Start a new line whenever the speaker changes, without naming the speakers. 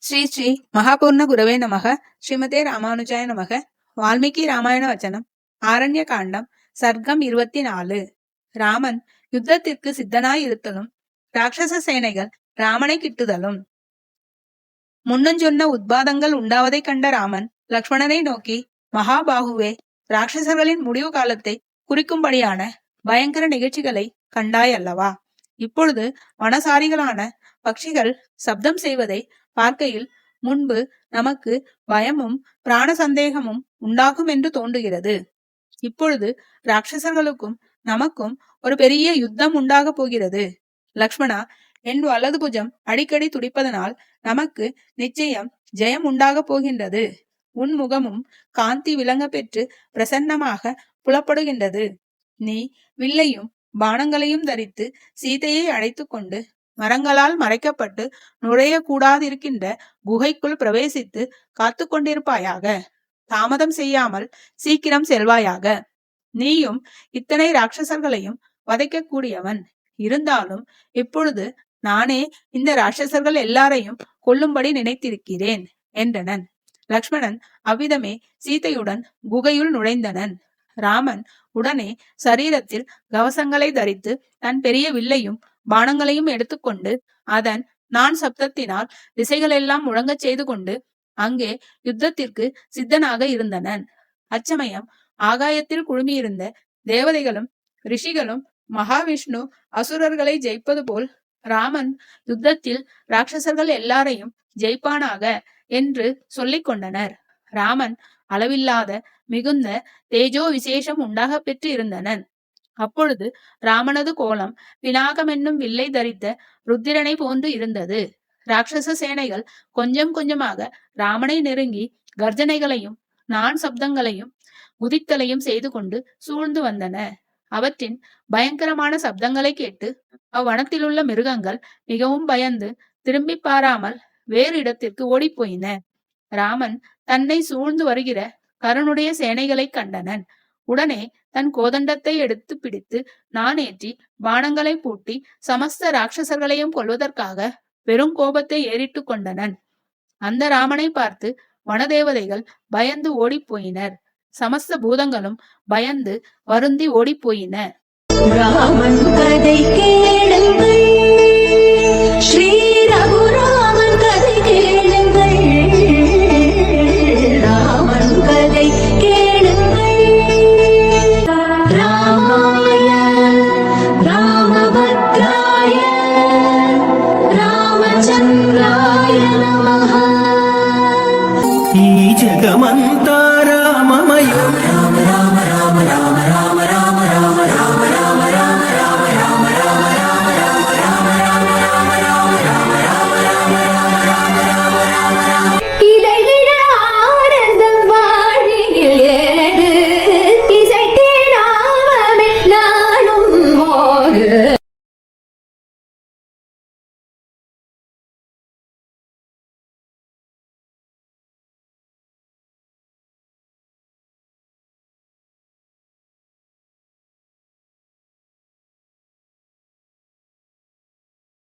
ஸ்ரீ ஸ்ரீ மகாபூர்ண குரவே நமக. ஸ்ரீமதே ராமானுஜாய நமக. வால்மீகி ராமாயண வச்சனம். ஆரண்ய காண்டம். சர்க்கம் 24. ராமன் யுத்தத்திற்கு சித்தனாய் இருத்தலும் ராட்சச சேனைகள் ராமனை கிட்டுதலும். முன்னஞ்சொன்ன உத்பாதங்கள் உண்டாவதை கண்ட ராமன் லக்ஷ்மணனை நோக்கி, மகாபாகுவே, ராட்சசர்களின் முடிவு காலத்தை குறிக்கும்படியான பயங்கர நிகழ்ச்சிகளை கண்டாய் அல்லவா? இப்பொழுது வனசாரிகளான பட்சிகள் சப்தம் செய்வதை பார்க்கையில் முன்பு நமக்கு பயமும் பிராண சந்தேகமும் உண்டாகும் என்று தோன்றுகிறது. இப்பொழுது ராட்சசர்களுக்கும் நமக்கும் ஒரு பெரிய யுத்தம் உண்டாக போகிறது. லக்ஷ்மணா, என் வலது புஜம் அடிக்கடி துடிப்பதனால் நமக்கு நிச்சயம் ஜெயம் உண்டாக போகின்றது. உன் முகமும் காந்தி விளங்க பெற்று பிரசன்னமாக புலப்படுகின்றது. நீ வில்லையும் பானங்களையும் தரித்து சீதையை அழைத்து கொண்டு மரங்களால் மறைக்கப்பட்டு நுழையக்கூடாதிருக்கின்ற குகைக்குள் பிரவேசித்து காத்து கொண்டிருப்பாயாக. தாமதம் செய்யாமல் சீக்கிரம் செல்வாயாக. நீயும் இத்தனை ராட்சசர்களையும் வதைக்கக்கூடியவன். இருந்தாலும் இப்பொழுது நானே இந்த ராட்சசர்கள் எல்லாரையும் கொல்லும்படி நினைத்திருக்கிறேன் என்றனன். லக்ஷ்மணன் அவ்விதமே சீதையுடன் குகையுள் நுழைந்தனன். ராமன் உடனே சரீரத்தில் கவசங்களை தரித்து தன் பெரிய வில்லையும் பானங்களையும் எடுத்துக்கொண்டு அதன் நான் சப்தத்தினால் திசைகளெல்லாம் முழங்கச் செய்து கொண்டு அங்கே யுத்தத்திற்கு சித்தனாக இருந்தனன். அச்சமயம் ஆகாயத்தில் குழுமியிருந்த தேவதைகளும் ரிஷிகளும் மகாவிஷ்ணு அசுரர்களை ஜெயிப்பது போல் ராமன் யுத்தத்தில் ராட்சசர்கள் எல்லாரையும் ஜெயிப்பானாக என்று சொல்லிக் கொண்டனர். ராமன் அளவில்லாத மிகுந்த தேஜோ விசேஷம் உண்டாக பெற்று இருந்தனன். அப்பொழுது ராமனது கோலம் பினாகம் என்னும் வில்லை தரித்த ருத்திரனை போன்று இருந்தது. ராட்சச சேனைகள் கொஞ்சம் கொஞ்சமாக ராமனை நெருங்கி கர்ஜனைகளையும் நான் சப்தங்களையும் குதித்தலையும் செய்து கொண்டு சூழ்ந்து வந்தன. அவற்றின் பயங்கரமான சப்தங்களை கேட்டு அவ்வனத்திலுள்ள மிருகங்கள் மிகவும் பயந்து திரும்பி பாராமல் வேறு இடத்திற்கு ஓடிப்போயின. ராமன் தன்னை சூழ்ந்து வருகிற கரனுடைய சேனைகளை கண்டனன். உடனே தன் கோதண்டத்தை எடுத்து பிடித்து நானேற்றி பானங்களை பூட்டி சமஸ்த ராட்சசர்களையும் கொல்வதற்காக பெரும் கோபத்தை ஏறிட்டு கொண்டனன். அந்த ராமனை பார்த்து வனதேவதைகள் பயந்து ஓடிப்போயினர். சமஸ்த பூதங்களும் பயந்து வருந்தி ஓடிப்போயின. ராமன் கதை கேளுங்கள், ஸ்ரீ ரகுராமன் கதை கேளுங்கள், ராமன் கதை கேளுங்கள். ராமாய ராமபத்ராய ராமச்சந்திராய நமः.
ఈ జగమంతా రామమయం